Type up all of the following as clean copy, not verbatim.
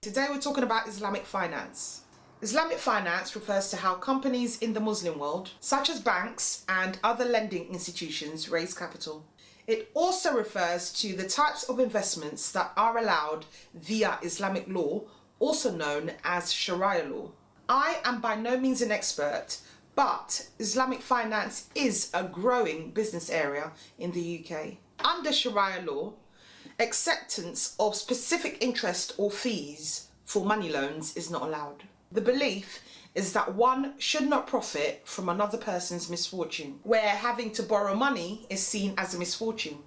Today we're talking about Islamic finance. Islamic finance refers to how companies in the Muslim world, such as banks and other lending institutions, raise capital. It also refers to the types of investments that are allowed via Islamic law, also known as Shariah law. I am by no means an expert, but Islamic finance is a growing business area in the UK. Under Shariah law, acceptance of specific interest or fees for money loans is not allowed. The belief is that one should not profit from another person's misfortune, where having to borrow money is seen as a misfortune.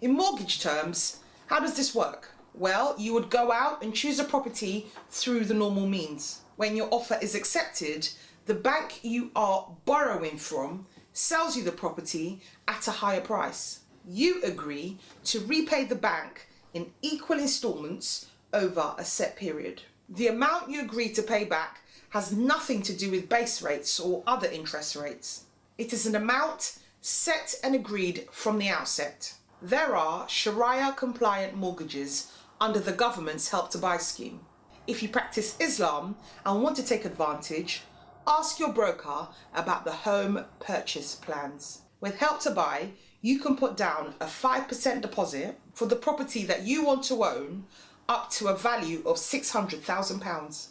In mortgage terms, how does this work? Well, you would go out and choose a property through the normal means. When your offer is accepted, the bank you are borrowing from sells you the property at a higher price. You agree to repay the bank in equal installments over a set period. The amount you agree to pay back has nothing to do with base rates or other interest rates. It is an amount set and agreed from the outset. There are Shariah compliant mortgages under the government's Help to Buy scheme. If you practice Islam and want to take advantage, ask your broker about the home purchase plans. With Help to Buy, you can put down a 5% deposit for the property that you want to own up to a value of £600,000.